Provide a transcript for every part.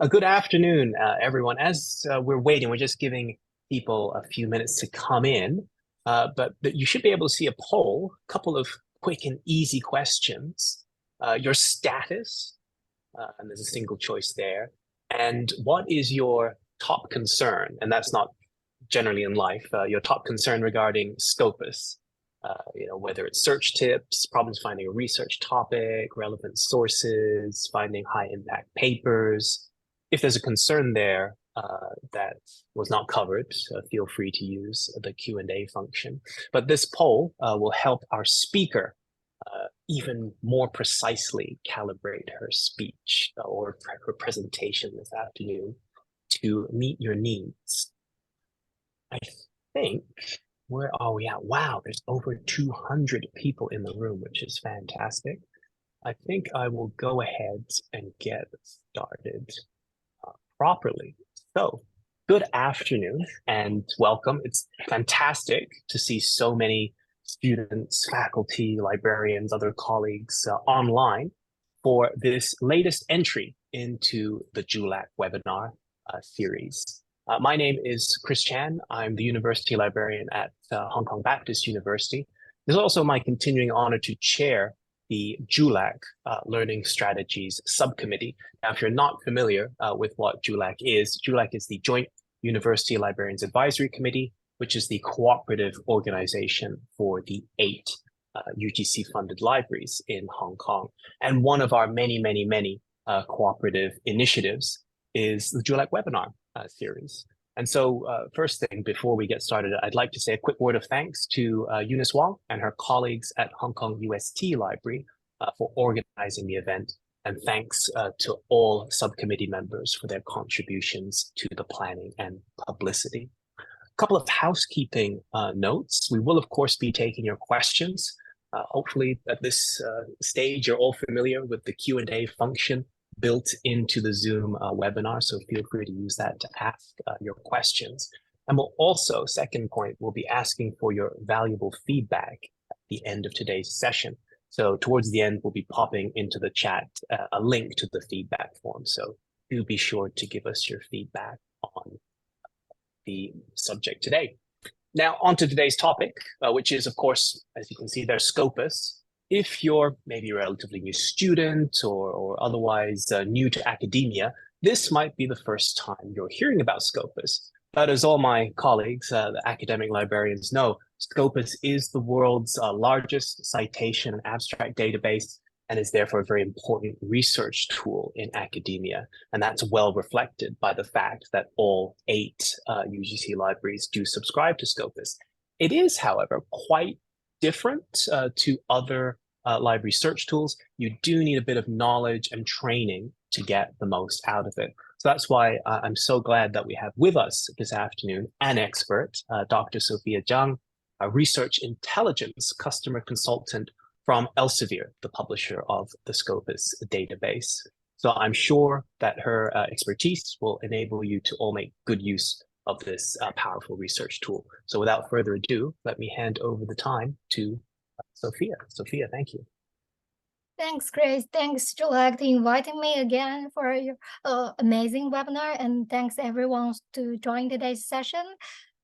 Good afternoon, everyone. As we're waiting, we're just giving people a few minutes to come in, but you should be able to see a poll, a couple of quick and easy questions. Your status, and there's a single choice there, and what is your top concern? And that's not generally in life, your top concern regarding Scopus. Whether it's search tips, problems finding a research topic, relevant sources, finding high impact papers. If there's a concern there that was not covered, feel free to use the Q&A function. But this poll will help our speaker even more precisely calibrate her speech or her presentation this afternoon to meet your needs. I think, where are we at? Wow, there's over 200 people in the room, which is fantastic. I think I will go ahead and get started properly. So, good afternoon and welcome. It's fantastic to see so many students, faculty, librarians, other colleagues online for this latest entry into the JULAC webinar series. My name is Chris Chan. I'm the University Librarian at Hong Kong Baptist University. It's also my continuing honor to chair the JULAC Learning Strategies Subcommittee. Now, if you're not familiar with what JULAC is the Joint University Librarians Advisory Committee, which is the cooperative organization for the 8 UGC-funded libraries in Hong Kong. And one of our many cooperative initiatives is the JULAC webinar series. And so first thing, before we get started, I'd like to say a quick word of thanks to Eunice Wong and her colleagues at Hong Kong UST Library for organizing the event. And thanks to all subcommittee members for their contributions to the planning and publicity. A couple of housekeeping notes. We will, of course, be taking your questions. Hopefully at this stage, you're all familiar with the Q&A function built into the Zoom webinar, so feel free to use that to ask your questions. And we'll also, second point, we'll be asking for your valuable feedback at the end of today's session. So towards the end, we'll be popping into the chat a link to the feedback form. So do be sure to give us your feedback on the subject today. Now, on to today's topic, which is, of course, as you can see there, Scopus. If you're maybe a relatively new student or otherwise new to academia, this might be the first time you're hearing about Scopus. But as all my colleagues, the academic librarians know, Scopus is the world's largest citation and abstract database and is therefore a very important research tool in academia. And that's well reflected by the fact that all 8 UGC libraries do subscribe to Scopus. It is, however, quite different to other library search tools. You do need a bit of knowledge and training to get the most out of it. So that's why I'm so glad that we have with us this afternoon an expert, Dr. Sophia Zhang, a research intelligence customer consultant from Elsevier, the publisher of the Scopus database. So I'm sure that her expertise will enable you to all make good use of this powerful research tool. So without further ado, let me hand over the time to Sophia. Sophia, thank you. Thanks, Chris. Thanks, JULAC, for inviting me again for your amazing webinar. And thanks, everyone, to join today's session.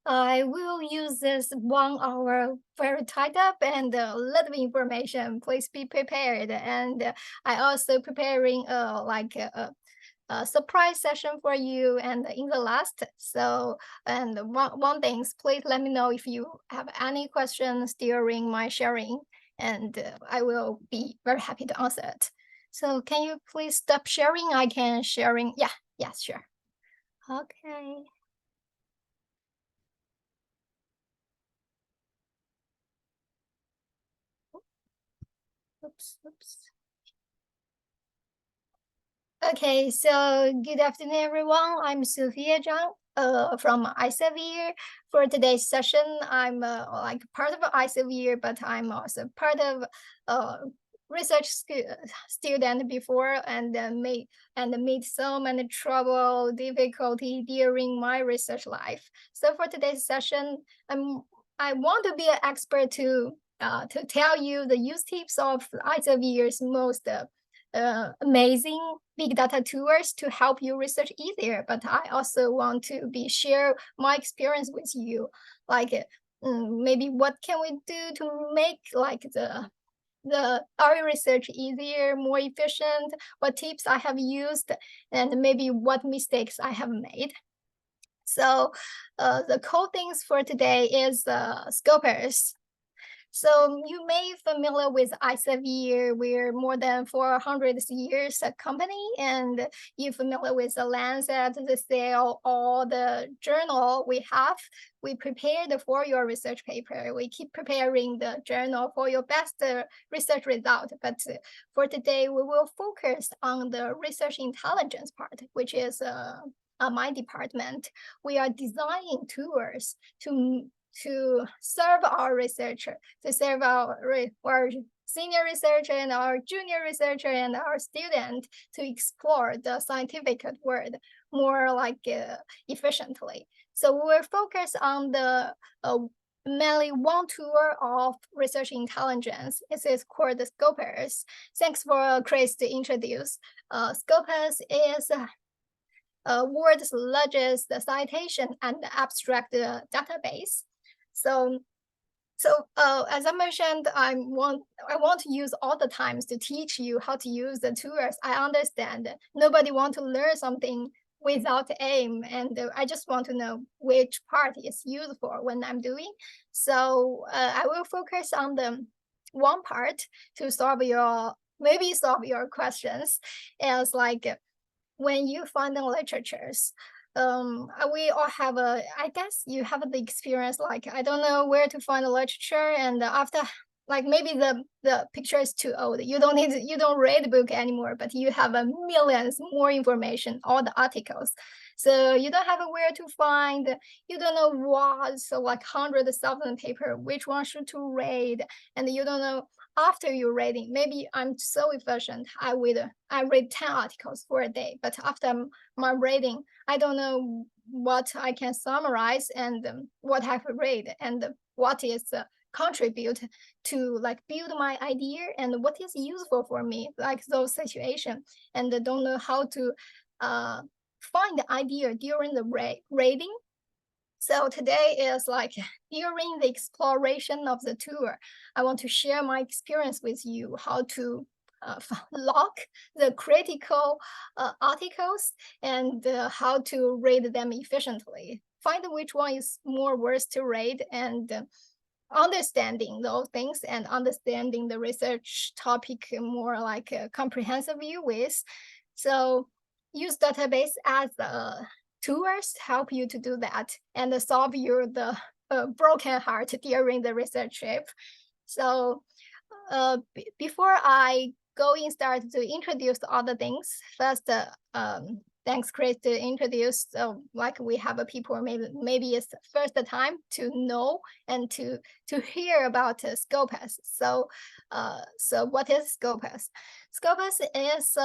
I will use this 1 hour very tight up and a lot of information. Please be prepared. And I also preparing a surprise session for you and in the last. So, and one thing, please let me know if you have any questions during my sharing, and I will be very happy to answer it. So can you please stop sharing? I can sharing. Yeah, sure. Okay. Oops. Okay, so good afternoon, everyone. I'm Sophia Zhang from Elsevier. For today's session, I'm like part of Elsevier, but I'm also part of research student before and meet so many trouble, difficulty during my research life. So for today's session, I want to be an expert to tell you the use tips of Elsevier's most amazing big data tools to help you research easier, but I also want to share my experience with you. Like maybe what can we do to make like our research easier, more efficient, what tips I have used, and maybe what mistakes I have made. So the cool things for today is Scopus. So you may be familiar with Elsevier. We're more than 400 years a company, and you're familiar with the Lancet, the Cell, all the journal we have. We prepared for your research paper. We keep preparing the journal for your best research result. But for today, we will focus on the research intelligence part, which is my department. We are designing tools to serve our researcher, to serve our senior researcher and our junior researcher and our student to explore the scientific world more like efficiently. So we're focused on the mainly one tool of research intelligence. It is called the Scopus. Thanks for Chris to introduce. Scopus is world's largest citation and abstract database. So as I mentioned, I want to use all the times to teach you how to use the tools. I understand nobody want to learn something without aim, and I just want to know which part is useful when I'm doing. So I will focus on the one part to solve your questions. Is like when you find the literatures, we all have I guess you have the experience, like I don't know where to find the literature, and after like maybe the picture is too old, you don't read the book anymore, but you have millions more information, all the articles, so you don't have where to find, you don't know what, so like 100,000 paper, which one should to read, and you don't know after you're reading. Maybe I'm so efficient, I read 10 articles for a day, but after my reading, I don't know what I can summarize and what I've read and what is contribute to like build my idea and what is useful for me, like those situations, and don't know how to find the idea during the reading. So today is like during the exploration of the tour, I want to share my experience with you, how to lock the critical articles and how to read them efficiently. Find which one is more worth to read, and understanding those things and understanding the research topic more like a comprehensive view with. So use database as tools to help you to do that and solve the broken heart during the research trip. So before I start to introduce other things, first thanks Chris to introduce, like we have a people maybe it's the first time to know and to hear about Scopus. So what is Scopus? Scopus is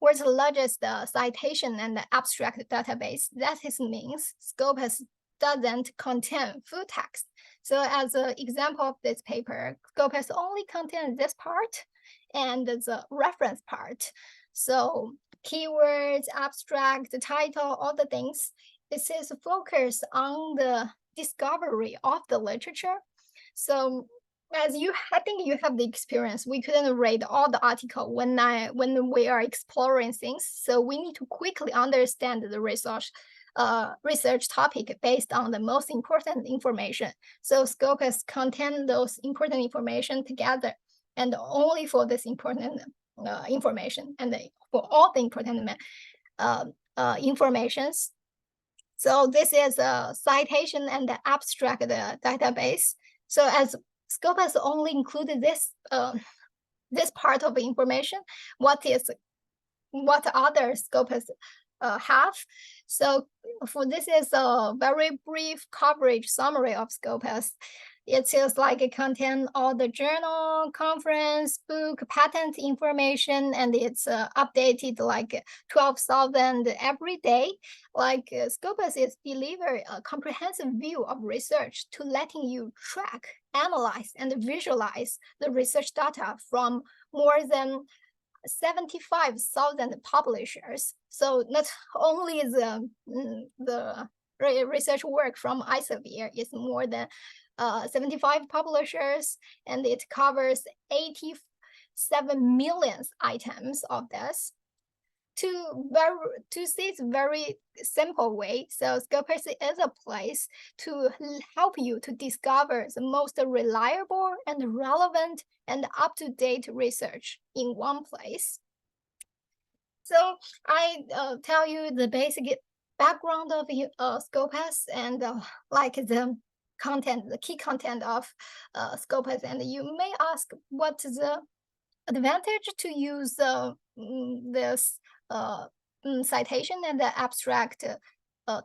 world's largest citation and abstract database. That means Scopus doesn't contain full text. So as an example of this paper, Scopus only contains this part and the reference part. So keywords, abstract, the title, all the things. This is focused on the discovery of the literature. So I think you have the experience. We couldn't read all the article when we are exploring things. So we need to quickly understand the research topic based on the most important information. So Scopus contain those important information together, and only for this important information and for all the important informations. So this is a citation and the abstract database. So as Scopus only included this part of information, what other Scopus have. So for this is a very brief coverage summary of Scopus. It is like it contains all the journal, conference, book, patent information, and it's updated like 12,000 every day. Like Scopus is deliver a comprehensive view of research to letting you track, analyze, and visualize the research data from more than 75,000 publishers. So not only the research work from Elsevier is more than 75 publishers, and it covers 87 million items of this. To see it very simple way, so Scopus is a place to help you to discover the most reliable and relevant and up-to-date research in one place. So I tell you the basic background of Scopus and like the content, the key content of Scopus, and you may ask what is the advantage to use this citation and the abstract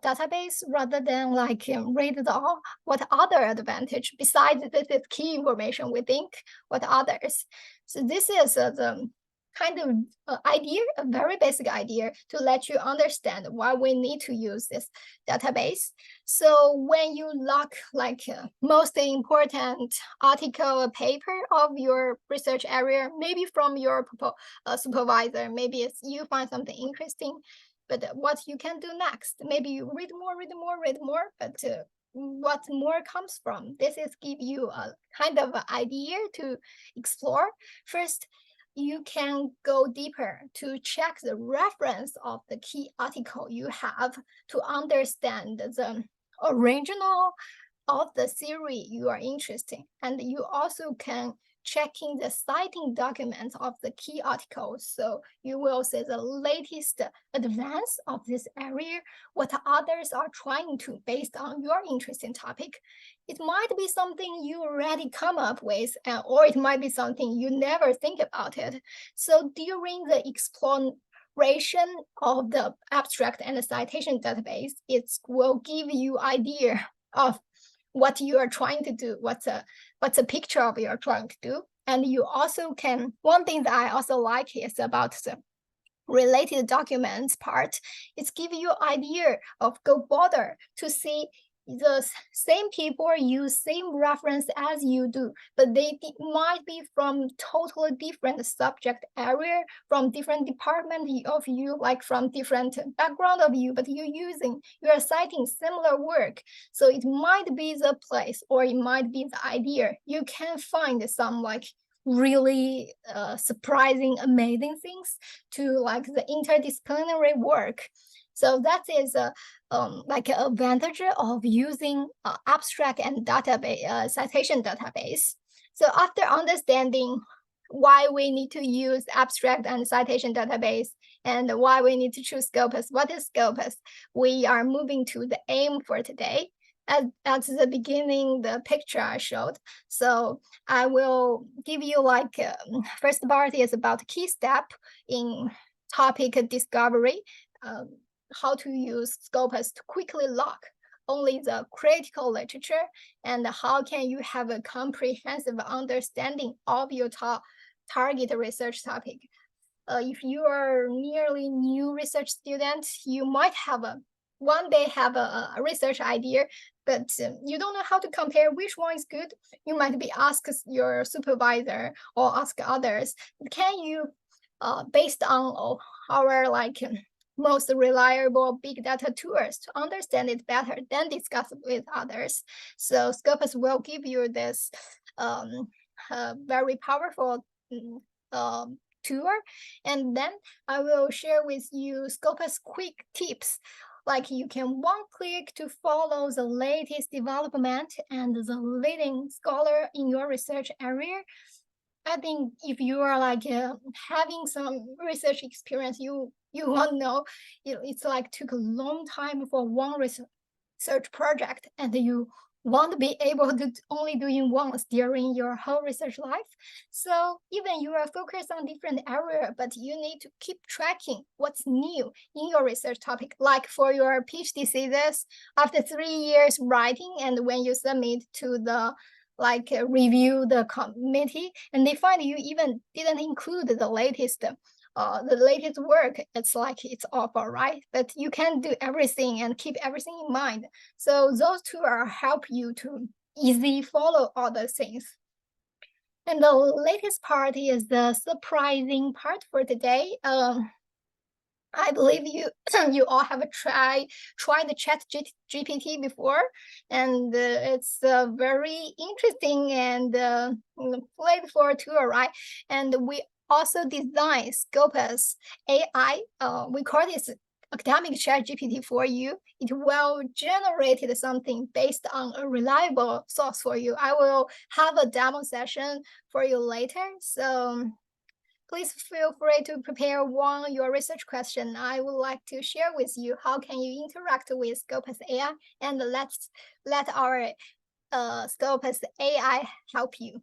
database rather than like read it all. What other advantage besides this is key information we think, what others? So this is the kind of idea, a very basic idea to let you understand why we need to use this database. So when you look like most important article or paper of your research area, maybe from your supervisor, maybe it's you find something interesting, but what you can do next, maybe you read more, but what more comes from this is give you a kind of idea to explore. First, you can go deeper to check the reference of the key article you have to understand the original of the theory you are interested in. And you also can checking the citing documents of the key articles. So you will see the latest advance of this area, what others are trying to based on your interesting topic. It might be something you already come up with, or it might be something you never think about it. So during the exploration of the abstract and the citation database, it will give you idea of what you are trying to do, what's a picture of you're trying to do. And you also can, one thing that I also like is about the related documents part. It's give you idea of go bother to see the same people use same reference as you do, but they might be from totally different subject area, from different department of you, like from different background of you, but you are citing similar work. So it might be the place, or it might be the idea. You can find some like really surprising, amazing things to like the interdisciplinary work. So that is like an advantage of using abstract and database citation database. So after understanding why we need to use abstract and citation database and why we need to choose Scopus, what is Scopus? We are moving to the aim for today. At the beginning, the picture I showed. So I will give you like, first part is about key step in topic discovery, how to use Scopus to quickly lock only the critical literature, and how can you have a comprehensive understanding of your target research topic. If you are nearly new research student, you might have one day have a research idea, but you don't know how to compare which one is good. You might be asked your supervisor or ask others, can you, based on our like most reliable big data tools to understand it better, then discuss with others. So Scopus will give you this very powerful tool. And then I will share with you Scopus quick tips. Like you can one click to follow the latest development and the leading scholar in your research area. I think if you are like having some research experience, you won't know, it's like took a long time for one research project, and you won't be able to only doing once during your whole research life. So even you are focused on different area, but you need to keep tracking what's new in your research topic. Like for your PhD thesis, after 3 years writing, and when you submit to the review the committee, and they find you even didn't include the latest work, it's like it's awful, right? But you can do everything and keep everything in mind. So those two are help you to easily follow all the things. And the latest part is the surprising part for today. I believe you you all have tried the Chat GPT before, and it's very interesting and playful tool, right? And we also designed Scopus AI. We call this academic Chat GPT for you. It will generate something based on a reliable source for you. I will have a demo session for you later. So please feel free to prepare your research question. I would like to share with you how can you interact with Scopus AI, and let our Scopus AI help you.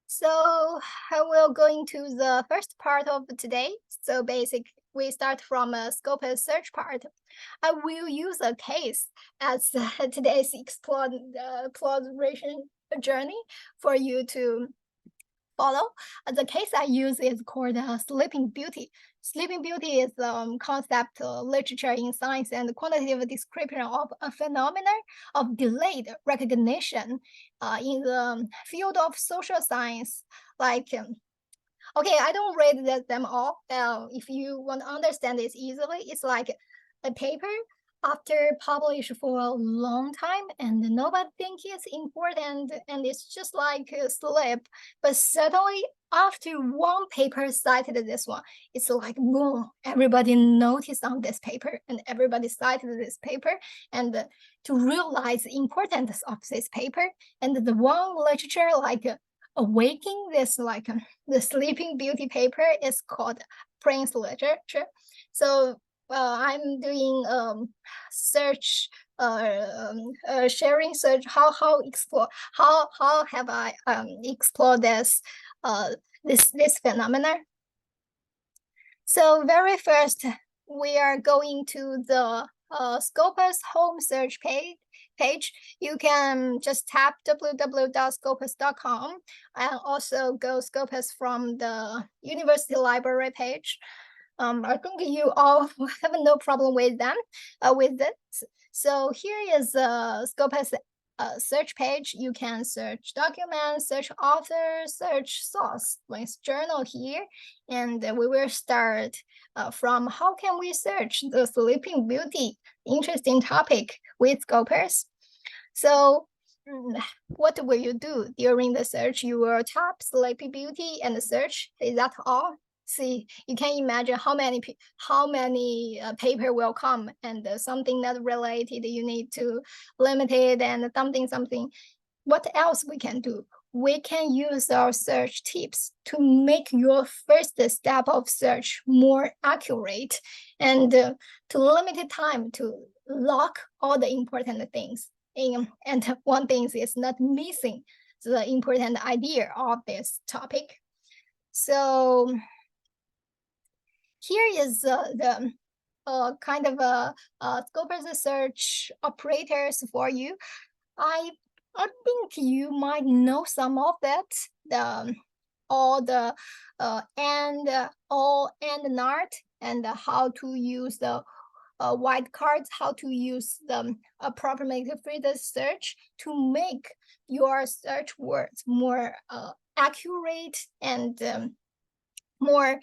So I will go into the first part of today. So we start from a Scopus search part. I will use a case as today's exploration journey for you to follow. The case I use is called Sleeping Beauty. Sleeping Beauty is concept literature in science and quantitative description of a phenomenon of delayed recognition in the field of social science. Like, okay, I don't read them all. If you want to understand this easily, it's like a paper after published for a long time and nobody thinks it's important and it's just like a slip, but suddenly after one paper cited this one, it's like boom, everybody noticed on this paper and everybody cited this paper, and to realize the importance of this paper and the one literature like awakening this, like the Sleeping Beauty paper is called Prince literature. So I'm doing search, sharing search. How explore? How have I explored this this phenomenon? So very first, we are going to the Scopus home search page. You can just tap www.scopus.com and also go Scopus from the university library page. I think you all have no problem with them, with it. So here is the Scopus search page. You can search documents, search author, search source with journal here, and we will start from how can we search the Sleeping Beauty, interesting topic with Scopus. So what will you do during the search? You will tap Sleeping Beauty and search. Is that all? See, you can imagine how many paper will come, and something that related you need to limit it, and something. What else we can do? We can use our search tips to make your first step of search more accurate, and to limit time to lock all the important things in. And one thing is not missing the important idea of this topic. So here is the kind of Scopus search operators for you. I think you might know some of that. All the all and not, and how to use the white cards, how to use the appropriate phrase search to make your search words more accurate and more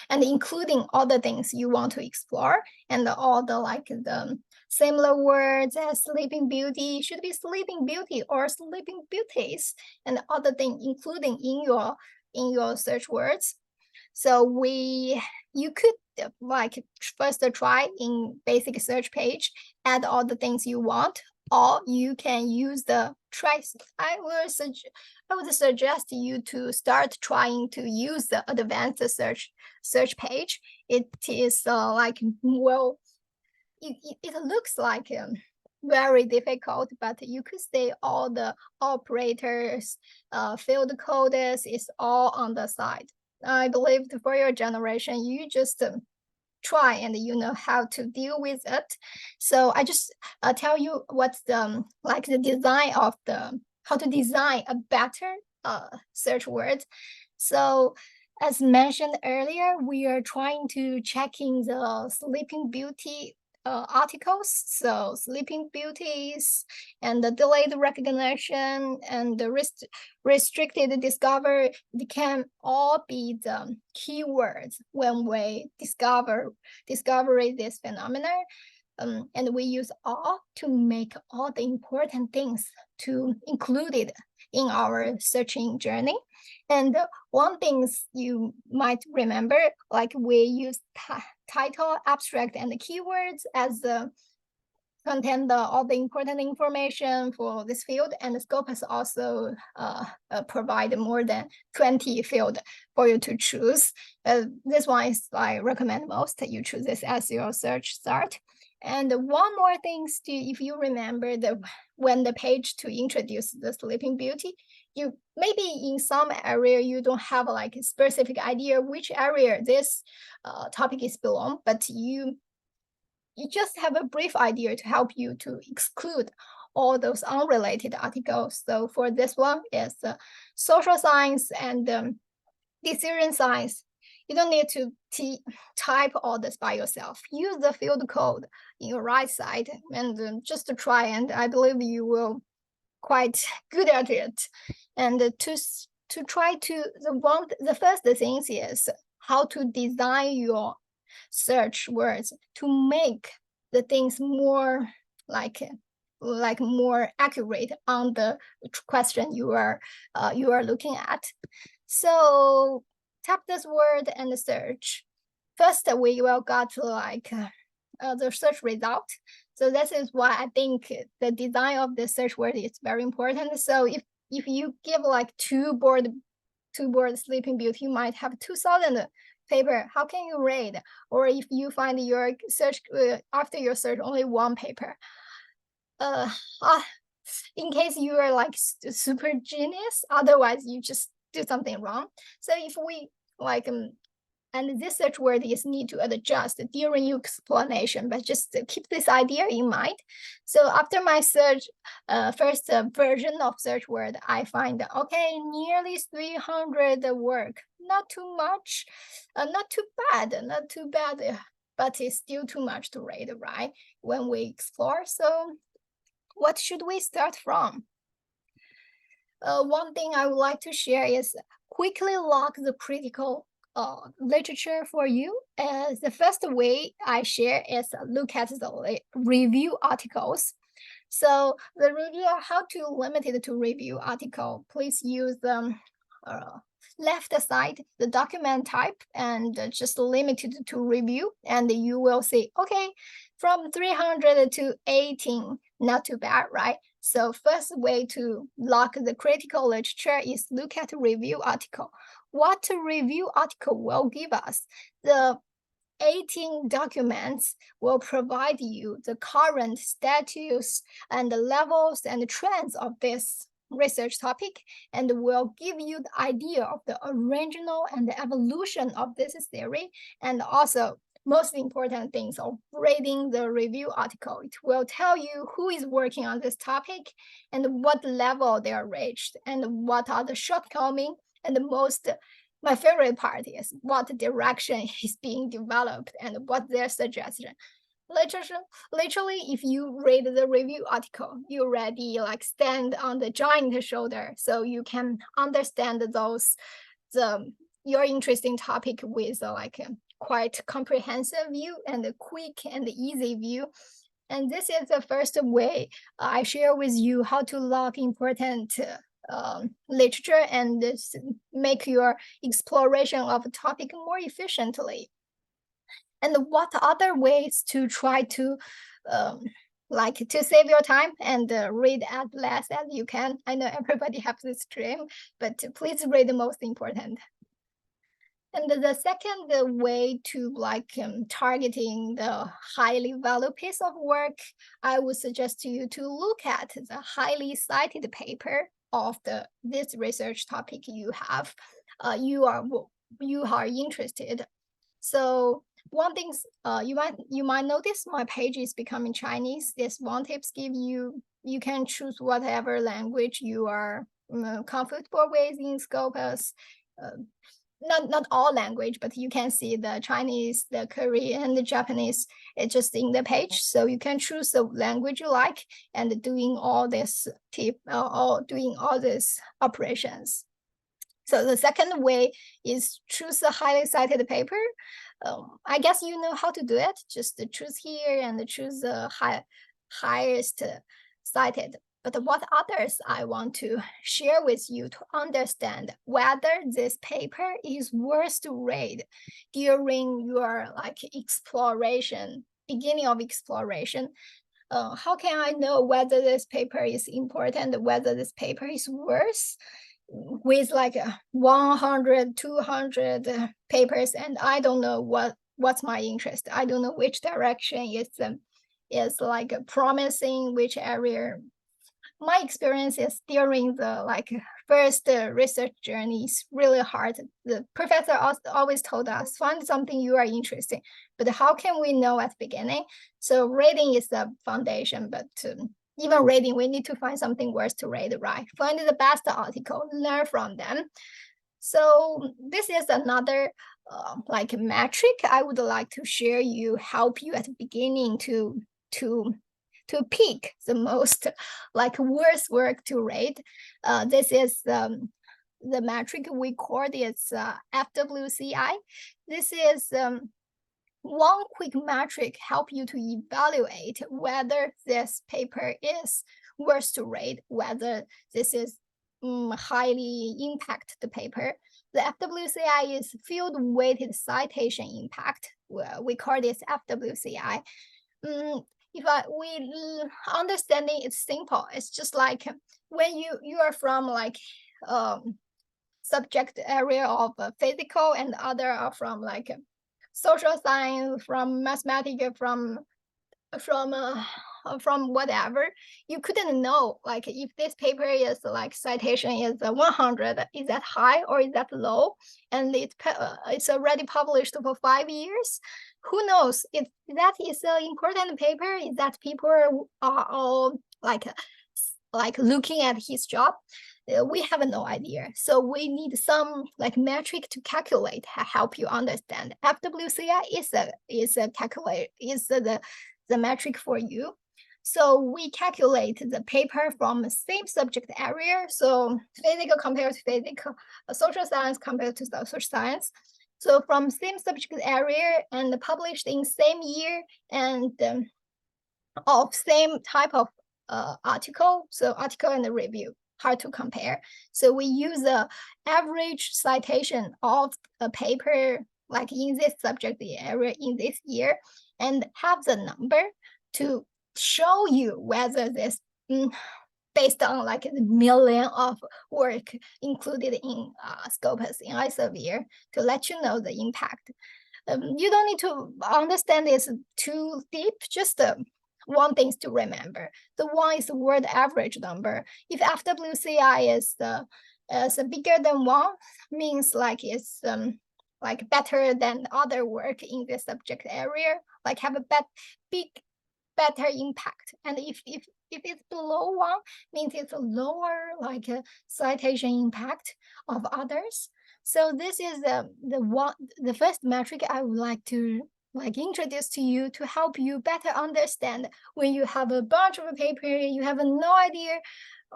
and including all the things you want to explore, and all the like the similar words as Sleeping Beauty should be Sleeping Beauty or Sleeping Beauties, and other things including in your search words. So you could like first try in basic search page, add all the things you want, or you can use the trace. I would suggest you to start trying to use the advanced search page. It is like, well, it looks like very difficult, but you could say all the operators, field codes is all on the side. I believe for your generation, you just try and you know how to deal with it. So I just tell you what's the like the design of the how to design a better search word. So as mentioned earlier, we are trying to checking the Sleeping Beauty articles, so Sleeping Beauties and the delayed recognition and the restricted discovery, they can all be the keywords when we discover this phenomenon. And we use all to make all the important things to include it in our searching journey. And one thing you might remember, like we use title, abstract, and the keywords as the contain all the important information for this field, and the Scopus also provide more than 20 field for you to choose. This one is I recommend most that you choose this as your search start. And one more thing, if you remember when the page to introduce the Sleeping Beauty, you maybe in some area you don't have like a specific idea which area this topic is belong, but you just have a brief idea to help you to exclude all those unrelated articles. So for this one, it's social science and decision science. You don't need to type all this by yourself. Use the field code in your right side and just to try, and I believe you will quite good at it. And to try to, the first thing is how to design your search words to make the things more like more accurate on the question you are looking at. So tap this word and search. First, we will got like the search result. So this is why I think the design of the search word is very important. So if you give like two board Sleeping Beauty, you might have 2,000 paper. How can you rate? Or if you find your search after your search only one paper, in case you are like super genius, otherwise you just do something wrong. So if we like and this search word is need to adjust during your explanation, but just keep this idea in mind. So after my search, first version of search word, I find, okay, nearly 300 work. Not too much, not too bad, but it's still too much to rate, right? When we explore. So what should we start from? One thing I would like to share is quickly log the critical literature for you. The first way I share is look at the review articles. So the review, how to limit it to review article, please use left side, the document type, and just limit it to review, and you will see, okay, from 300 to 18, not too bad, right? So first way to log the critical literature is look at review article. What a review article will give us? The 18 documents will provide you the current status and the levels and the trends of this research topic, and will give you the idea of the original and the evolution of this theory, and also most important things of reading the review article. It will tell you who is working on this topic and what level they are reached and what are the shortcomings, and my favorite part is what direction is being developed and what their suggestion. Literally, if you read the review article, you already like stand on the giant shoulder, so you can understand your interesting topic with like a quite comprehensive view and a quick and easy view. And this is the first way I share with you how to log important literature and make your exploration of a topic more efficiently. And what other ways to try to like to save your time and read as less as you can? I know everybody has this dream, but please read the most important. And the second way to like targeting the highly valued piece of work, I would suggest to you to look at the highly cited paper of this research topic you have, you are interested. So one thing you might notice my page is becoming Chinese. This one tips give you can choose whatever language you are comfortable with in Scopus. not all language, but you can see the Chinese, the Korean, the Japanese, it's just in the page. So you can choose the language you like and doing all this doing all these operations. So the second way is choose a highly cited paper. I guess you know how to do it. Just choose here and choose the highest cited. But what others I want to share with you to understand whether this paper is worth to read during your like exploration, beginning of exploration. How can I know whether this paper is important, whether this paper is worth with like 100, 200 papers, and I don't know what's my interest. I don't know which direction is like promising, which area. My experience is during the like first research journey is really hard. The professor always told us, find something you are interested in, but how can we know at the beginning? So reading is the foundation, but even reading, we need to find something worth to read, right? Find the best article, learn from them. So this is another like metric I would like to share you, help you at the beginning to pick the most like worth work to read. This is the metric we call it's FWCI. This is one quick metric help you to evaluate whether this paper is worth to read, whether this is highly impact the paper. The FWCI is field weighted citation impact. We call this FWCI. If we understanding it's simple, it's just like when you are from like subject area of physical and other are from like social science, from mathematics, from whatever, you couldn't know like if this paper is like citation is 100, is that high or is that low, and it's already published for 5 years. Who knows if that is an important paper, is that people are all like looking at his job. We have no idea. So we need some like metric to calculate, help you understand. FWCI is the metric for you. So we calculate the paper from the same subject area. So physical compared to physical, social science compared to social science. So from same subject area and published in same year and of same type of article. So article and the review, hard to compare. So we use the average citation of a paper like in this subject area in this year and have the number to show you whether this based on like the million of work included in Scopus in Elsevier to let you know the impact. You don't need to understand this too deep, just one thing to remember. The one is the word average number. If FWCI is bigger than 1, means like it's like better than other work in this subject area, like have a better impact. And if it's below 1, means it's a lower like citation impact of others. So this is the first metric I would like to like introduce to you to help you better understand when you have a bunch of a paper, you have no idea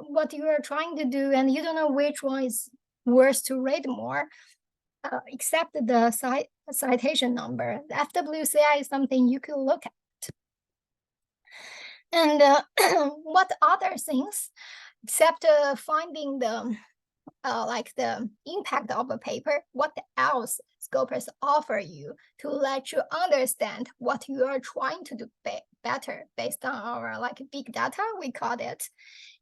what you are trying to do, and you don't know which one is worth to read more, except the citation number. The FWCI is something you can look at. And what other things, except finding the like the impact of a paper, what else Scopus offer you to let you understand what you are trying to do better based on our like big data, we call it.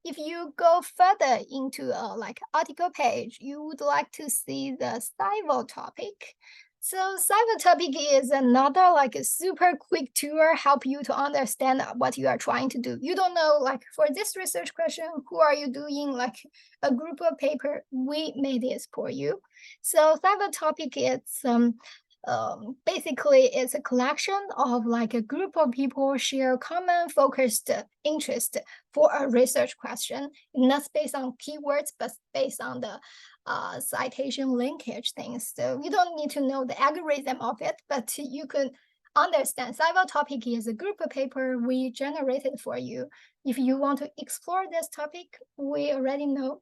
If you go further into a like article page, you would like to see the civil topic. So civil topic is another like a super quick tool, help you to understand what you are trying to do. You don't know like for this research question, who are you doing like a group of paper, we made this for you. So civil topic is basically it's a collection of like a group of people share common focused interest for a research question, not based on keywords, but based on the citation linkage things. So you don't need to know the algorithm of it, but you could understand. Several topic is a group of paper we generated for you. If you want to explore this topic, we already know,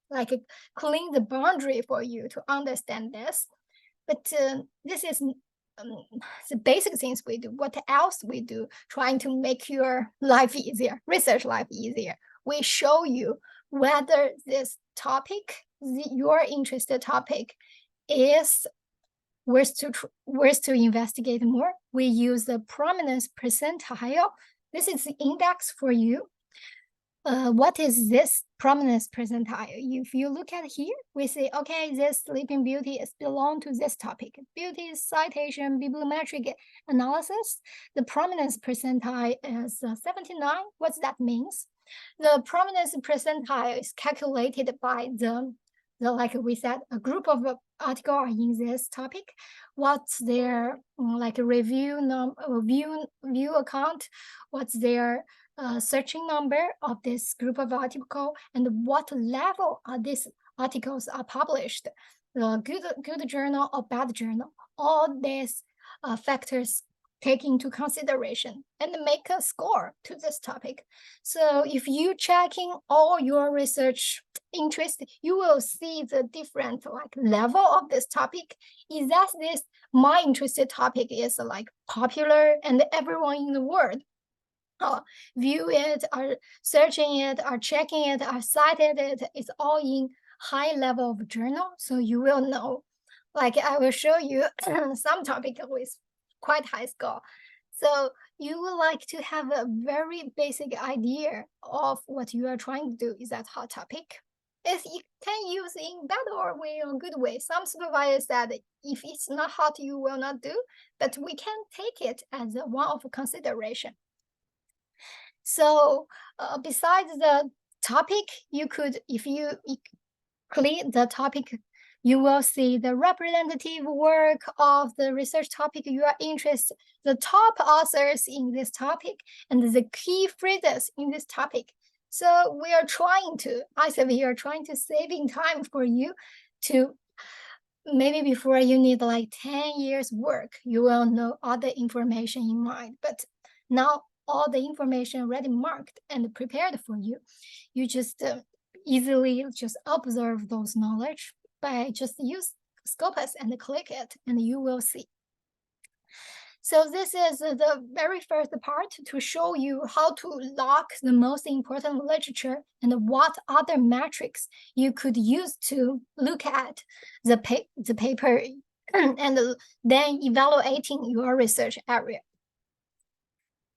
like clean the boundary for you to understand this. But this is the basic things we do. What else we do? Trying to make your life easier, research life easier. We show you whether this topic, your interested topic, is worth to investigate more. We use the prominence percentile. This is the index for you. What is this prominence percentile? If you look at here, we say, okay, this Sleeping Beauty is belong to this topic. Beauty citation, bibliometric analysis. The prominence percentile is 79. What that means? The prominence percentile is calculated by the like we said, a group of articles are in this topic. What's their like review view account? What's their searching number of this group of article, and what level of these articles are published, the good journal or bad journal. All these factors take into consideration and make a score to this topic. So if you checking all your research interest, you will see the different like level of this topic. Is that this my interested topic is like popular and everyone in the world view it, are searching it, are checking it, are cited it. It's all in high level of journal. So you will know, like I will show you some topic with quite high score. So you would like to have a very basic idea of what you are trying to do. Is that hot topic? If you can use in bad or way or good way. Some supervisors said if it's not hot, you will not do, but we can take it as one of consideration. So besides the topic, you could, if you click the topic, you will see the representative work of the research topic you are interested, the top authors in this topic, and the key phrases in this topic. So we are trying to, we are trying to saving time for you to, maybe before you need like 10 years work, you will know all the information in mind. But now all the information already marked and prepared for you. You just easily just observe those knowledge by just use Scopus and click it, and you will see. So this is the very first part to show you how to log the most important literature and what other metrics you could use to look at the paper and then evaluating your research area.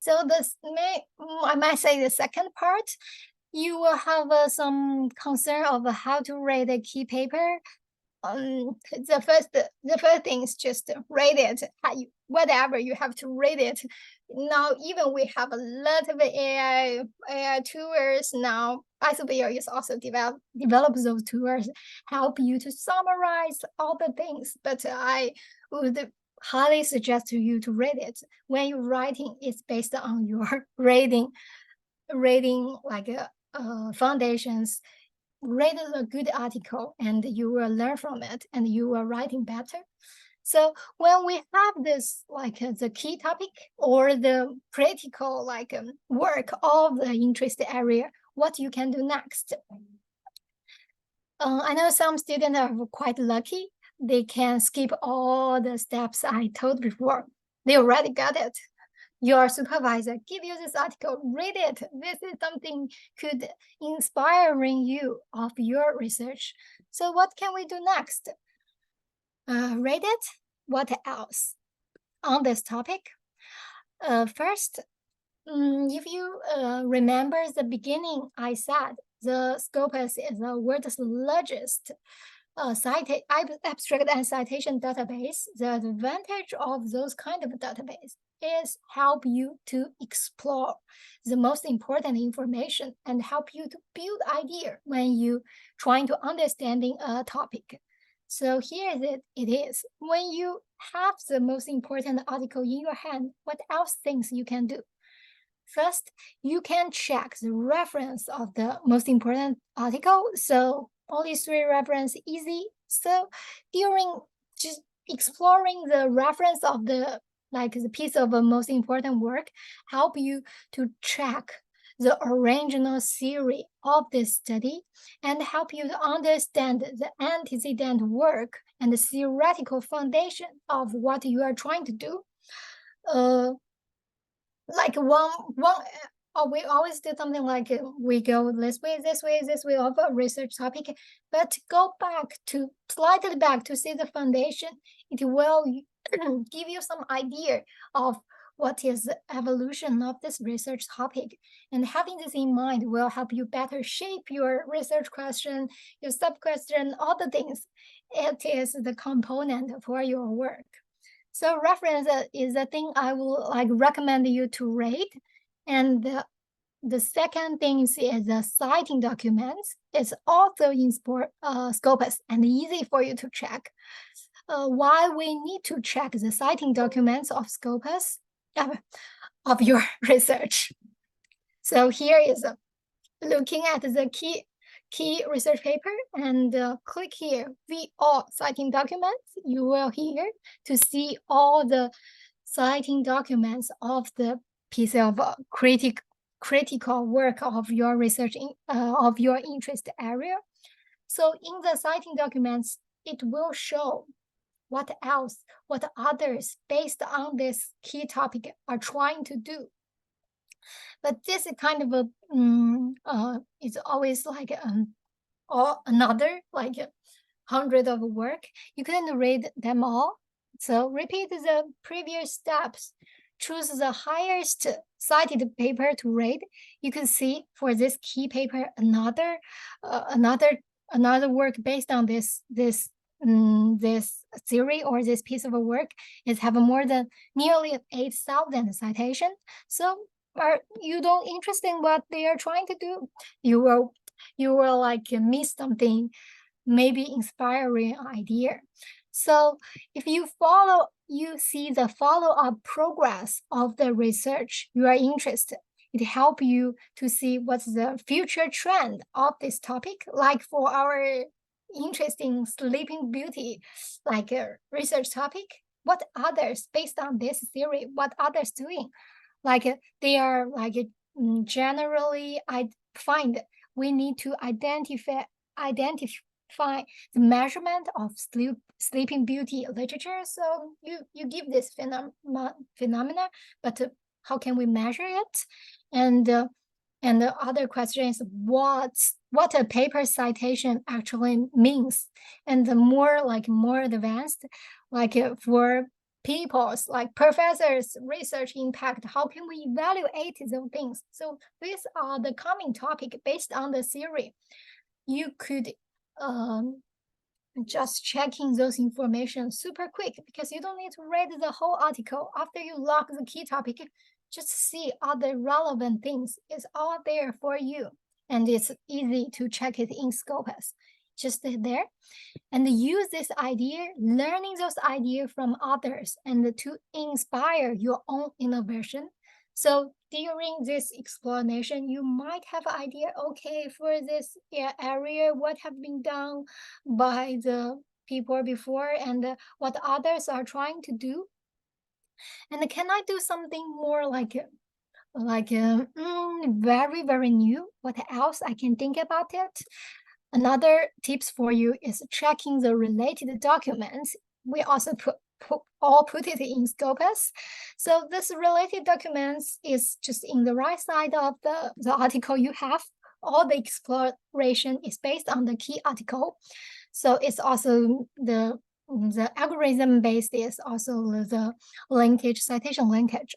So this I might say the second part, you will have some concern of how to rate a key paper. The first thing is just rate it. Whatever you have to rate it. Now, even we have a lot of AI tools now. Elsevier is also develop those tools, help you to summarize all the things. But I would highly suggest to you to rate it. When you're writing, it's based on your rating like foundations. Read a good article and you will learn from it and you will writing better. So when we have this like the key topic or the critical like work of the interest area, what you can do next? I know some students are quite lucky. They can skip all the steps I told before. They already got it. Your supervisor give you this article, read it. This is something could inspiring you of your research. So what can we do next? Read it. What else on this topic? First, if you remember the beginning, I said the Scopus is the world's largest abstract and citation database. The advantage of those kind of database is help you to explore the most important information and help you to build idea when you trying to understanding a topic. So here it is. When you have the most important article in your hand, what else things you can do? First, you can check the reference of the most important article. So only 3 reference, easy. So during just exploring the reference of the piece of the most important work, help you to check the original theory of this study and help you to understand the antecedent work and the theoretical foundation of what you are trying to do. Like we always do something like we go this way of a research topic, but go back to slightly back to see the foundation. It will give you some idea of what is the evolution of this research topic, and having this in mind will help you better shape your research question, your sub question, all the things. It is the component for your work. So reference is the thing I will recommend you to read. And the second thing is the citing documents. It's also in Scopus and easy for you to check. Why we need to check the citing documents of Scopus of your research. So here is looking at the key research paper and click here, view all citing documents. You will here to see all the citing documents of the piece of critical work of your research of your interest area. So in the citing documents, it will show what others based on this key topic are trying to do. But this is kind of a it's always like or another like 100 of work. You couldn't read them all, so repeat the previous steps. Choose the highest cited paper to read. You can see for this key paper another work based on this theory or this piece of work is have more than nearly 8,000 citations. So are you don't interested in what they are trying to do, you will like miss something, maybe inspiring idea. So if you see the follow-up progress of the research you are interested, it help you to see what's the future trend of this topic. Like for our interesting sleeping beauty, like a research topic, what others based on this theory, what others doing, like they are like generally I find we need to identify the measurement of sleeping beauty literature. So you give this phenomena, but how can we measure it? And the other question is what a paper citation actually means. And the more advanced, like for people's like professors research impact, how can we evaluate those things? So these are the coming topic based on the theory. You could just checking those information super quick, because you don't need to read the whole article. After you log the key topic, just see other relevant things. It's all there for you, and it's easy to check it in Scopus. Just there and use this idea, learning those ideas from others, and to inspire your own innovation. So during this explanation, you might have an idea, okay, for this area, what have been done by the people before and what others are trying to do. And can I do something more like very, very new? What else I can think about it? Another tips for you is checking the related documents. We also put it in Scopus. So this related documents is just in the right side of the article you have. All the exploration is based on the key article. So it's also the algorithm based is also the linkage, citation linkage.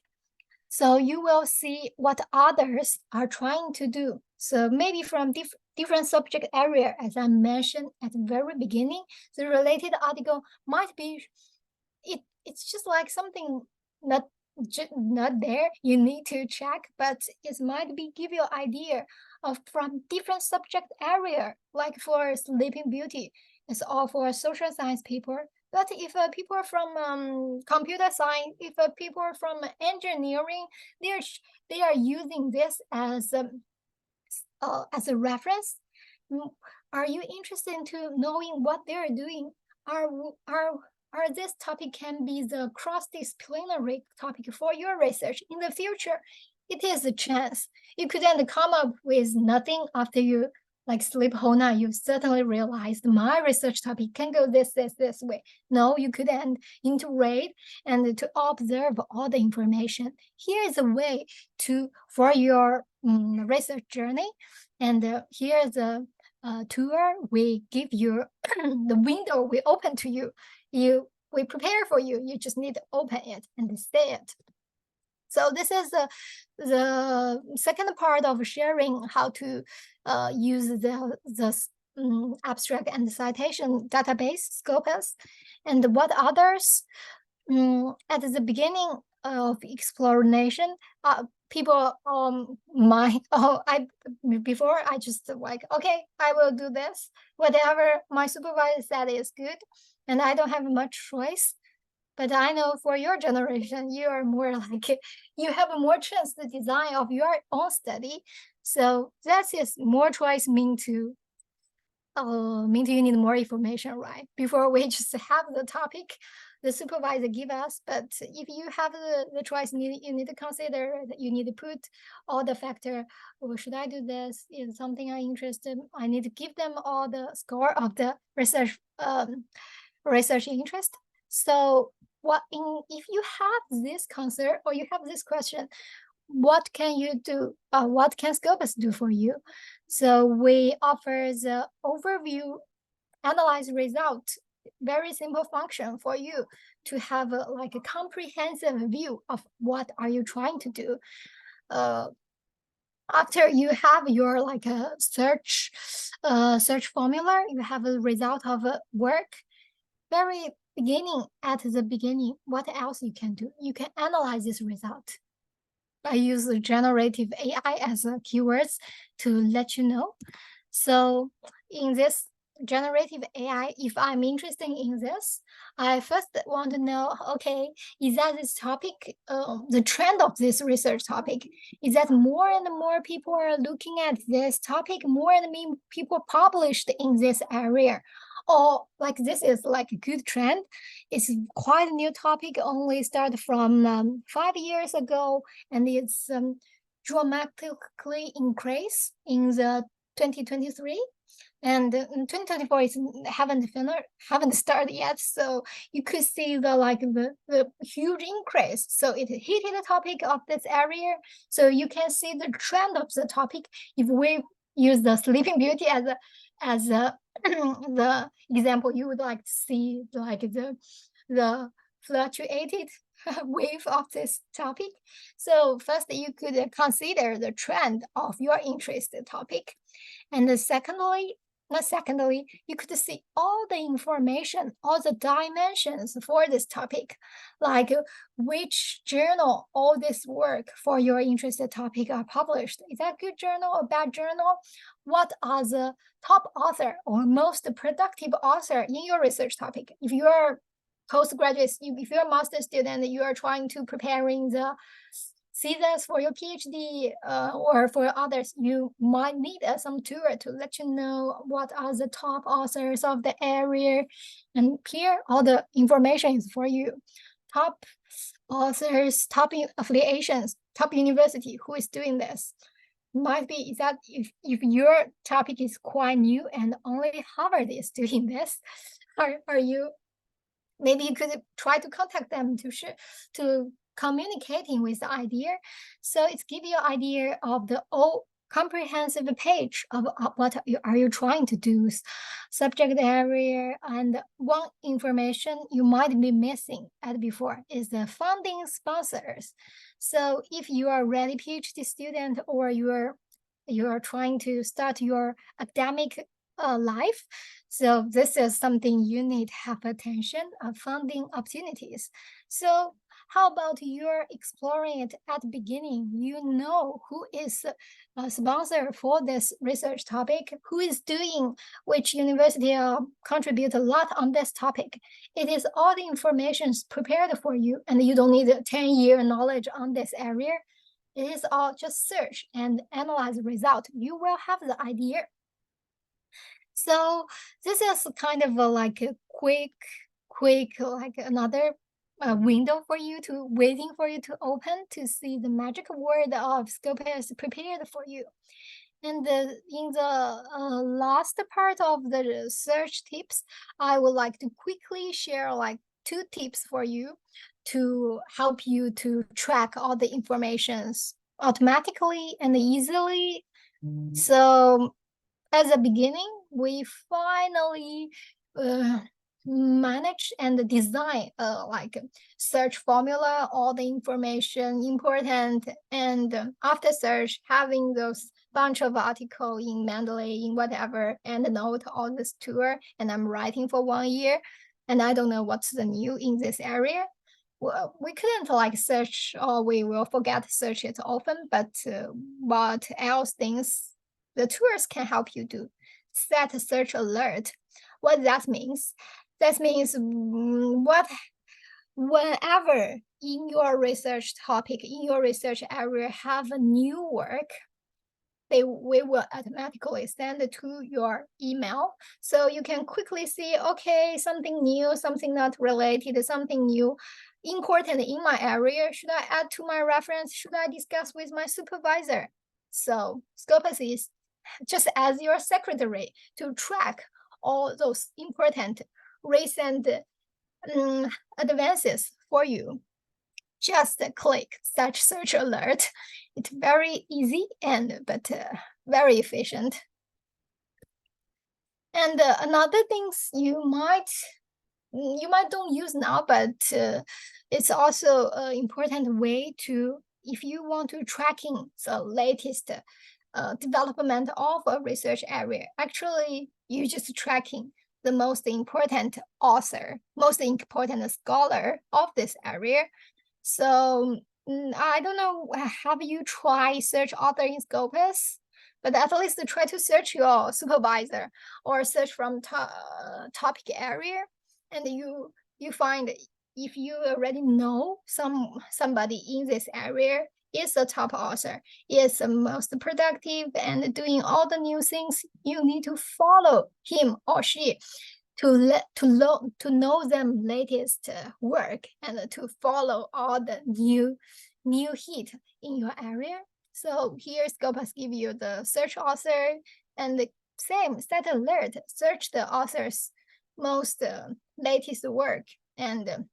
So you will see what others are trying to do. So maybe from different subject area, as I mentioned at the very beginning, the related article might be, it's just like something not there, you need to check, but it might be give you an idea of from different subject area, like for Sleeping Beauty, it's all for social science paper. But if people are from computer science, if people are from engineering, they are using this as a reference. Are you interested into knowing what they're doing? Are are this topic can be the cross-disciplinary topic for your research in the future? It is a chance. You could then come up with nothing after you like sleep whole night. You certainly realized my research topic can go this way. No, you could end integrate and to observe all the information. Here is a way to for your research journey, and here's a tour we give you. The window we open to you. We prepare for you. You just need to open it and see it. So this is the second part of sharing how to use the abstract and citation database Scopus, and what others. At the beginning of exploration, people my I before I just like, okay, I will do this, whatever my supervisor said is good, and I don't have much choice. But I know for your generation, you are more like you have more chance to design of your own study. So that is more choice mean to you need more information, right? Before we just have the topic the supervisor give us. But if you have the choice, you need to consider that you need to put all the factor. Well, should I do this? Is something I'm interested? I need to give them all the score of the research interest. So if you have this concern or you have this question, what can you do? What can Scopus do for you? So we offer the overview analyze result, very simple function for you to have like a comprehensive view of what are you trying to do. After you have your like a search formula, you have a result of work. Very beginning, at the beginning, what else you can do? You can analyze this result. I use the generative AI as a keywords to let you know. So in this generative AI, if I'm interested in this, I first want to know, okay, is that this topic, the trend of this research topic, is that more and more people are looking at this topic, more and more people published in this area, or like this is like a good trend. It's quite a new topic, only started from 5 years ago, and it's dramatically increased in the 2023, and in 2024 is haven't started yet. So you could see the huge increase. So it hit the topic of this area. So you can see the trend of the topic. If we use the Sleeping Beauty as the example, you would like to see like the fluctuated wave of this topic. So first you could consider the trend of your interest topic. And secondly, you could see all the information, all the dimensions for this topic, like which journal all this work for your interested topic are published. Is that a good journal or bad journal? What are the top author or most productive author in your research topic? If you are postgraduate, if you're a master student, you are trying to preparing the thesis for your PhD or for others, you might need some tool to let you know what are the top authors of the area. And here, all the information is for you. Top authors, top affiliations, top university, who is doing this. Might be that if your topic is quite new and only Harvard is doing this, are you, maybe you could try to contact them to communicating with the idea. So it's give you an idea of the whole comprehensive page of what are you trying to do, subject area. And one information you might be missing at before is the funding sponsors. So if you are already PhD student or you are trying to start your academic life, so this is something you need to have attention of funding opportunities. So How about you're exploring it at the beginning? You know who is a sponsor for this research topic, who is doing which university contribute a lot on this topic. It is all the information prepared for you, and you don't need a 10-year knowledge on this area. It is all just search and analyze the result. You will have the idea. So this is kind of like a quick like another window for you to waiting for you to open to see the magic word of Scopus prepared for you. And in the last part of the search tips, I would like to quickly share like 2 tips for you to help you to track all the informations automatically and easily. So at the beginning, we finally manage and design like search formula, all the information important, and after search, having those bunch of article in Mendeley, in whatever, and note all this tour, and I'm writing for 1 year, and I don't know what's the new in this area. Well, we couldn't like search, or we will forget to search it often, but what else things the tools can help you to set a search alert. What that means? That means whenever in your research topic, in your research area have a new work, we will automatically send it to your email. So you can quickly see, okay, something new, something not related, something new, important in my area. Should I add to my reference? Should I discuss with my supervisor? So Scopus is just as your secretary to track all those important recent advances for you. Just click such search alert. It's very easy but very efficient. And another things you might don't use now, but it's also an important way to, if you want to tracking the latest development of a research area. Actually, you just tracking the most important author, most important scholar of this area. So I don't know, have you tried search author in Scopus? But at least try to search your supervisor or search from topic area, and you find if you already know somebody in this area is the top author, is the most productive and doing all the new things, you need to follow him or she to know them latest work and to follow all the new hit in your area. So here Scopus give you the search author and the same set alert, search the author's most latest work, and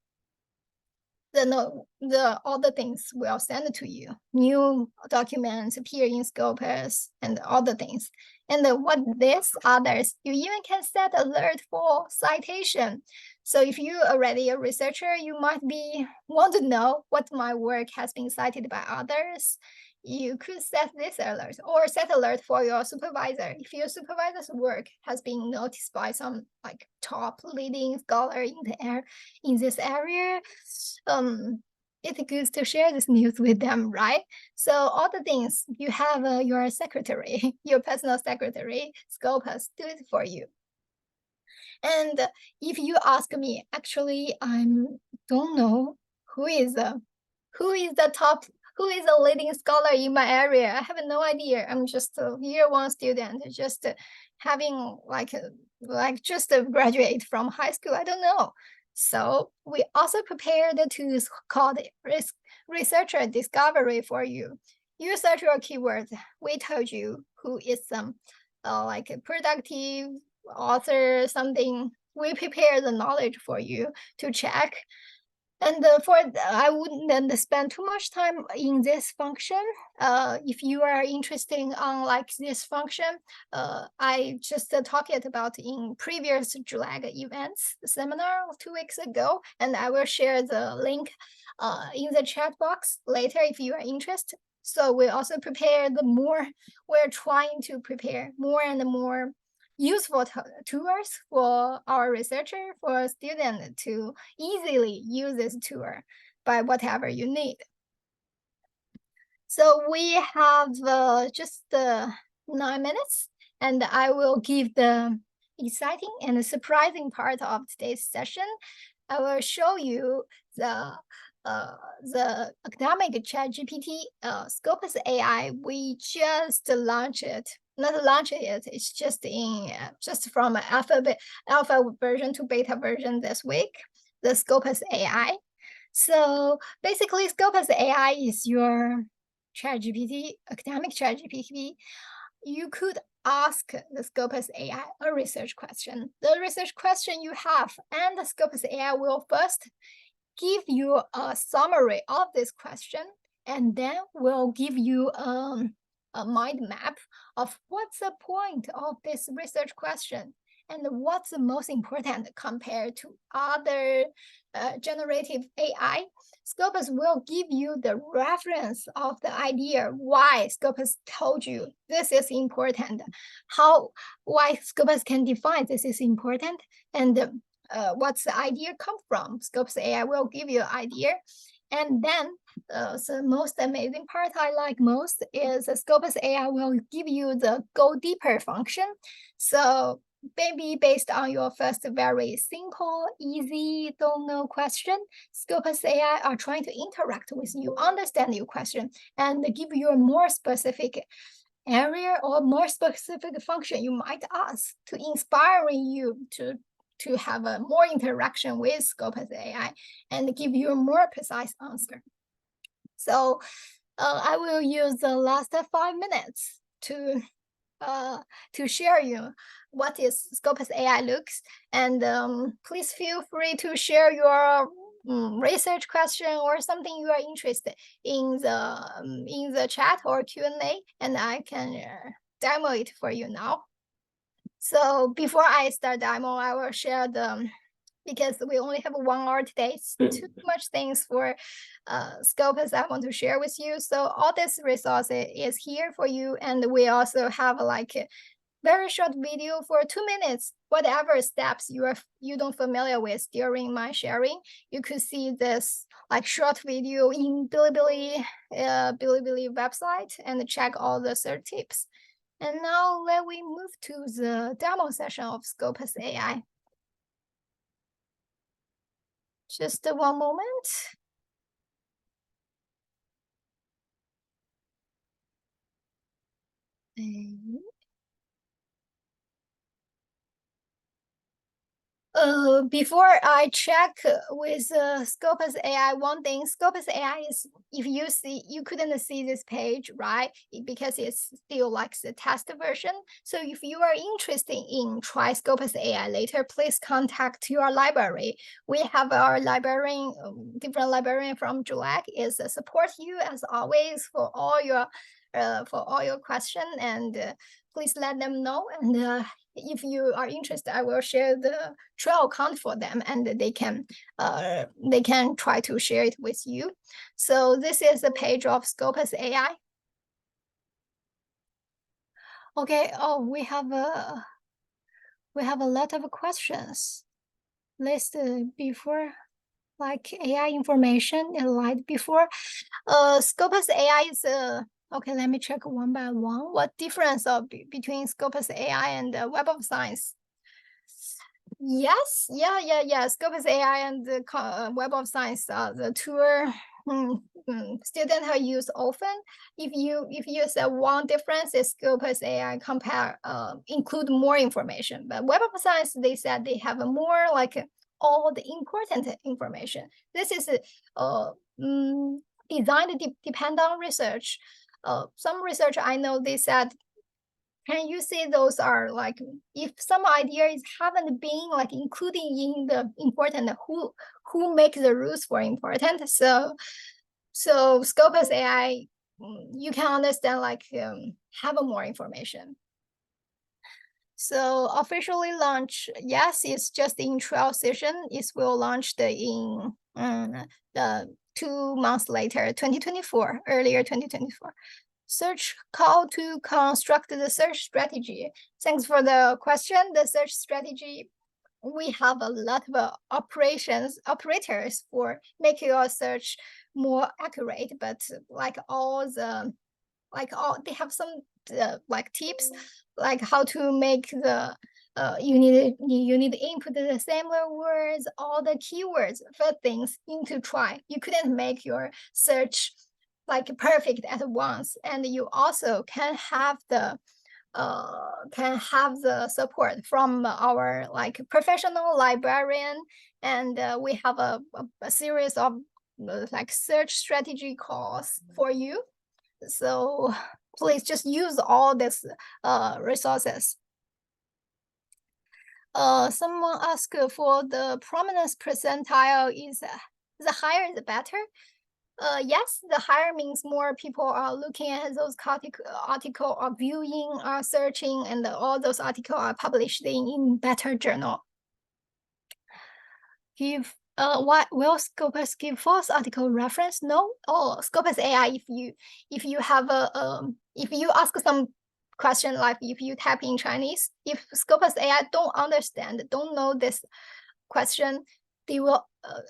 all the things will send to you. New documents appear in Scopus and all the things. And what this others, you even can set alert for citation. So if you already a researcher, you might want to know what my work has been cited by others. You could set this alert or set alert for your supervisor. If your supervisor's work has been noticed by some like top leading scholar in this area, it's good to share this news with them, right? So all the things you have your secretary, your personal secretary, Scopus, do it for you. And if you ask me, actually, I don't know who is the top, who is a leading scholar in my area. I have no idea. I'm just a year 1 student, just having just graduate from high school. I don't know. So we also prepared tools called researcher discovery for you. You search your keywords. We told you who is some like a productive author, something. We prepare the knowledge for you to check. And I wouldn't spend too much time in this function. If you are interested on like this function, I just talked about in previous JULAC events seminar 2 weeks ago, and I will share the link in the chat box later if you are interested. So we also prepare we're trying to prepare more and more useful tools for our researcher, for a student to easily use this tool. by whatever you need. So we have just 9 minutes, and I will give the exciting and surprising part of today's session. I will show you the academic ChatGPT Scopus AI. We just launched it. Not launched it. It's just in just from alpha version to beta version this week. The Scopus AI. So basically, Scopus AI is your ChatGPT, academic ChatGPT. You could ask the Scopus AI a research question. The research question you have, and the Scopus AI will first give you a summary of this question, and then will give you a mind map of what's the point of this research question and what's the most important compared to other generative AI. Scopus will give you the reference of the idea, why Scopus told you this is important, why Scopus can define this is important, and what's the idea come from. Scopus AI will give you an idea. And then the most amazing part I like most is Scopus AI will give you the go deeper function. So maybe based on your first very simple, easy, don't know question, Scopus AI are trying to interact with you, understand your question, and give you a more specific area or more specific function you might ask to inspire you to have a more interaction with Scopus AI and give you a more precise answer. So I will use the last 5 minutes to share you what is Scopus AI looks, and please feel free to share your research question or something you are interested in the chat or Q&A, and I can demo it for you now. So before I start demo, I will share because we only have 1 hour today, it's too much things for Scopus I want to share with you. So all this resource is here for you, and we also have like a very short video for 2 minutes. Whatever steps you don't familiar with during my sharing, you could see this like short video in Bilibili website and check all the search tips. And now let we move to the demo session of Scopus AI. Just 1 moment. Before I check with Scopus AI, one thing, Scopus AI is, if you see, you couldn't see this page, right? Because it's still like the test version. So if you are interested in try Scopus AI later, please contact your library. We have our librarian, different librarian from JULAC is support you as always for all your questions, and please let them know. And if you are interested, I will share the trial account for them, and they can try to share it with you. So this is the page of Scopus AI. Okay. Oh, we have a lot of questions listed before, like AI information and like before. Scopus AI is okay, let me check one by one. What difference between Scopus AI and Web of Science? Yes, yeah. Scopus AI and the Web of Science are the two students use often. If you say one difference is Scopus AI include more information, but Web of Science, they said they have a more like all the important information. This is designed to depend on research. Some research I know, they said, can you see those are like, if some ideas haven't been like including in the important, who makes the rules for important? So Scopus AI, you can understand like have more information. So officially launch, yes, it's just in trial session. It will launch in the 2 months later, 2024, earlier 2024. Search call to construct the search strategy. Thanks for the question. The search strategy we have a lot of operators for making your search more accurate, but they have some like tips, like how to make the you need to input the similar words, all the keywords for things you need to try. You couldn't make your search like perfect at once, and you also can have the support from our like professional librarian, and we have a series of like search strategy calls for you. So please just use all these resources. Someone asked for the prominence percentile is the higher the better. Yes, the higher means more people are looking at those article or viewing or searching, and all those articles are published in better journal. What will Scopus give false article reference? No. Oh, Scopus AI, if you have if you ask some question, like if you type in Chinese, if Scopus AI don't know this question, they will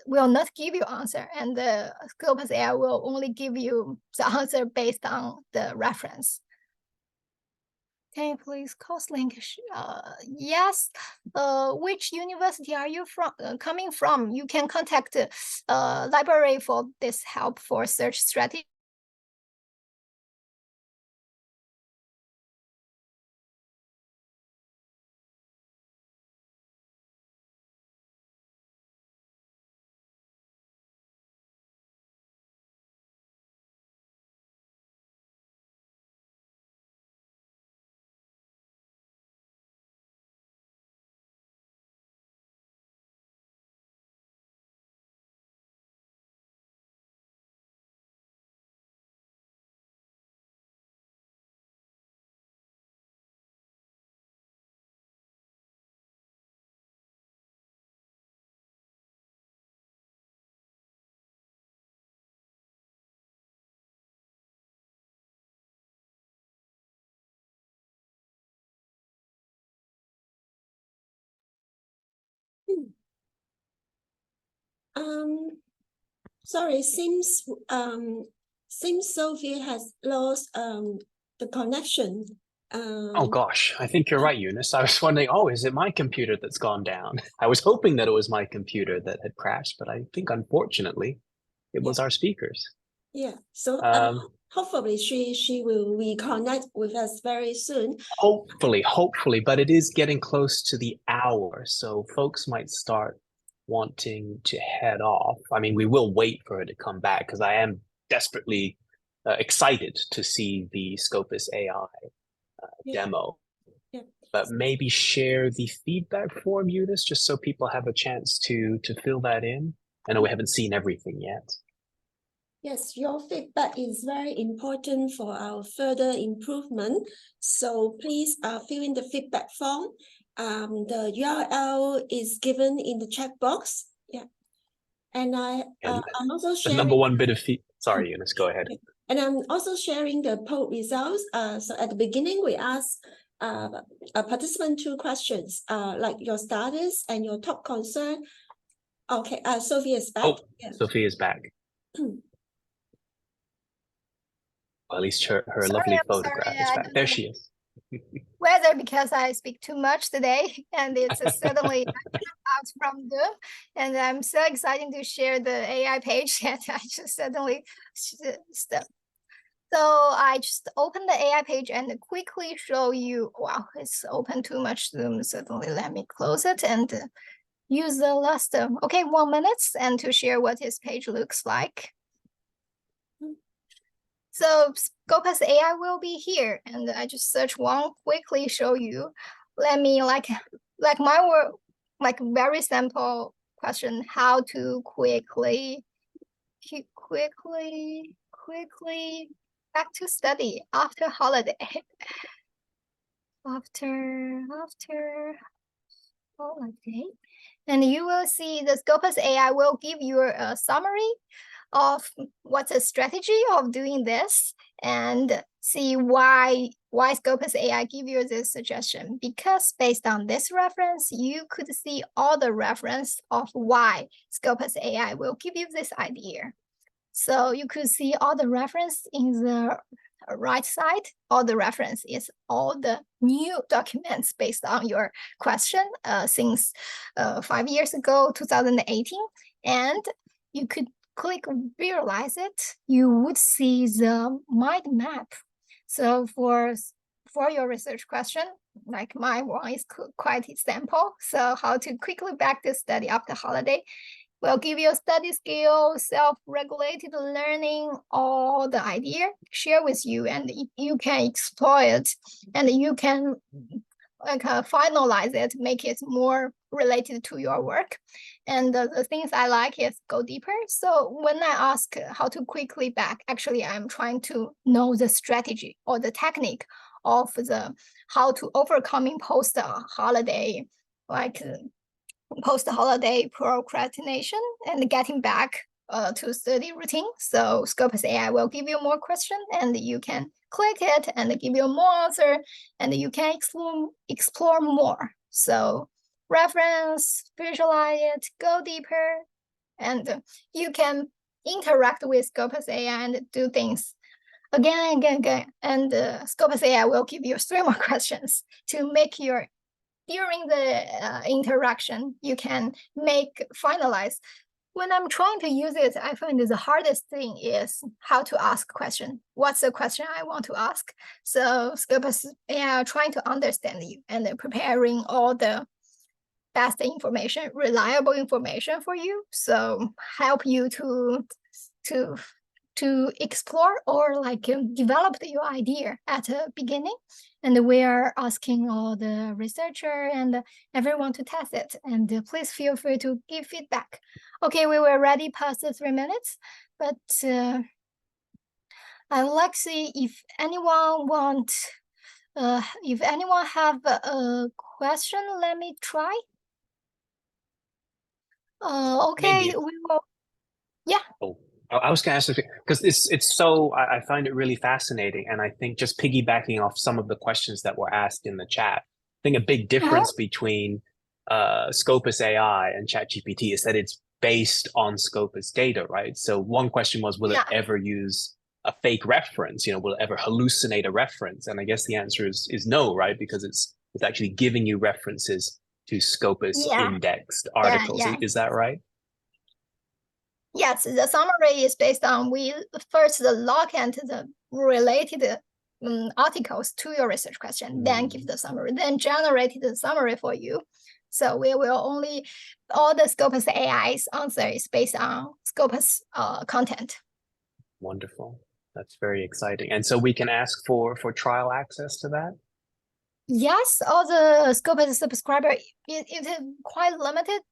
not give you answer, and the Scopus AI will only give you the answer based on the reference. Can you please course link? Yes. Which university are you coming from? You can contact library for this help for search strategy. Sorry, seems Sophie has lost the connection. Oh gosh, I think you're right, Eunice. I was wondering, oh, is it my computer that's gone down? I was hoping that it was my computer that had crashed, but I think unfortunately it was our speakers. Yeah, so hopefully she will reconnect with us very soon. Hopefully, but it is getting close to the hour, so folks might start wanting to head off. I mean, we will wait for her to come back because I am desperately excited to see the Scopus AI demo. Yeah. But maybe share the feedback form, Eunice, just so people have a chance to fill that in. I know we haven't seen everything yet. Yes, your feedback is very important for our further improvement. So please fill in the feedback form. The URL is given in the chat box. Yeah. And I'm also sharing the number one bit of sorry, Eunice, go ahead. And I'm also sharing the poll results. So at the beginning, we asked a participant 2 questions, like your status and your top concern. Okay, Sophia is back. Oh, yeah. Sophia is back. Well, at least her lovely photograph is back. There she is. Whether because I speak too much today and it's suddenly out from Zoom, and I'm so excited to share the AI page, and I just suddenly stopped. So I just open the AI page and quickly show you. Wow, it's open too much Zoom. Suddenly, let me close it and use the last 1 minute and to share what this page looks like. So Scopus AI will be here, and I just search one, quickly show you. Let me like my word, like very simple question: how to quickly back to study after holiday. after holiday. And you will see the Scopus AI will give you a summary of what's the strategy of doing this and see why Scopus AI give you this suggestion. Because based on this reference, you could see all the reference of why Scopus AI will give you this idea. So you could see all the reference in the right side. All the reference is all the new documents based on your question since 5 years ago, 2018. And you could click visualize it. You would see the mind map. So for your research question, like my one is quite simple. So how to quickly back the study after holiday. Will give you study skill, self-regulated learning, all the idea, share with you, and you can explore it, and you can like finalize it, make it more related to your work. And the things I like is go deeper. So when I ask how to quickly back, actually I'm trying to know the strategy or the technique of the how to overcoming post-holiday, like post-holiday procrastination and getting back to study routine. So Scopus AI will give you more questions and you can click it and give you more answer and you can explore more. So reference, visualize it, go deeper, and you can interact with Scopus AI and do things again. And Scopus AI will give you 3 more questions to make your during the interaction, you can finalize. When I'm trying to use it, I find the hardest thing is how to ask question. What's the question I want to ask? So Scopus AI are trying to understand you and preparing all the best information, reliable information for you. So help you to explore or like develop your idea at the beginning. And we are asking all the researcher and everyone to test it. And please feel free to give feedback. Okay, we were ready past the 3 minutes, but I would like to see if anyone if anyone have a question, let me try. Okay, Maybe. we will. Yeah. Oh, I was going to ask because it's so I find it really fascinating, and I think just piggybacking off some of the questions that were asked in the chat, I think a big difference between Scopus AI and ChatGPT is that it's based on Scopus data, right? So one question was, will it ever use a fake reference? Will it ever hallucinate a reference? And I guess the answer is no, right? Because it's actually giving you references to Scopus indexed articles. Is that right? Yes, the summary is based on we first log into the related articles to your research question, then give the summary, then generate the summary for you. So we will only, all the Scopus AI's answer is based on Scopus content. Wonderful. That's very exciting. And so we can ask for trial access to that? Yes, all the Scopus subscriber, it is quite limited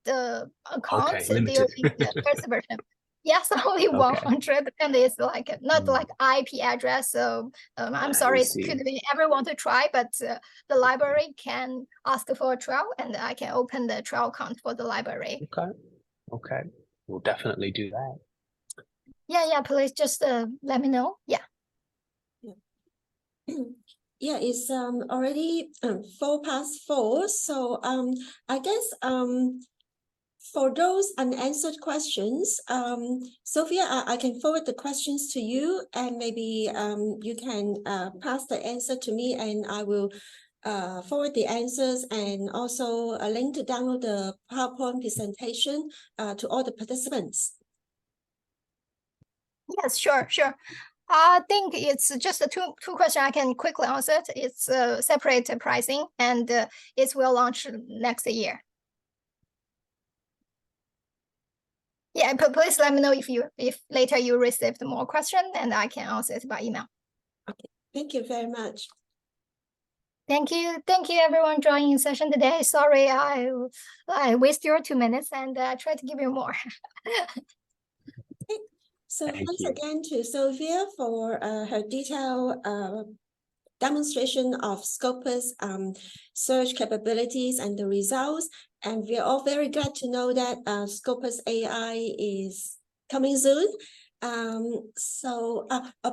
accounts. Okay, limited. The first version. Yes, only 100, and it's like not like IP address. So I'm sorry, it could be everyone to try, but the library can ask for a trial, and I can open the trial account for the library. Okay, we'll definitely do that. Yeah, please just let me know. Yeah. Yeah, it's already 4:04. So I guess for those unanswered questions, Sophia, I can forward the questions to you, and maybe you can pass the answer to me, and I will forward the answers and also a link to download the PowerPoint presentation to all the participants. Yes, sure. I think it's just two questions I can quickly answer. It's separate pricing, and it will launch next year. Yeah, but please let me know if later you received more questions, and I can answer it by email. Okay, thank you very much. Thank you everyone joining session today. Sorry, I waste your 2 minutes, and I try to give you more. So thanks again to Sophia for her detailed demonstration of Scopus search capabilities and the results. And we're all very glad to know that Scopus AI is coming soon.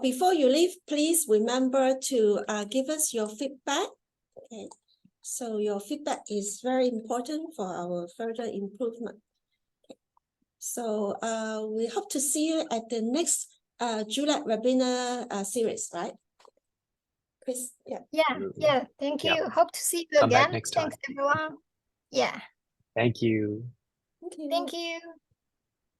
Before you leave, please remember to give us your feedback. Okay, so your feedback is very important for our further improvement. Okay. So we hope to see you at the next JULAC webinar series, right? Chris, yeah. Yeah. Thank you. Yeah. Hope to see you Come back again. next time. Thanks, everyone. Yeah. Thank you. Thank you. Thank you.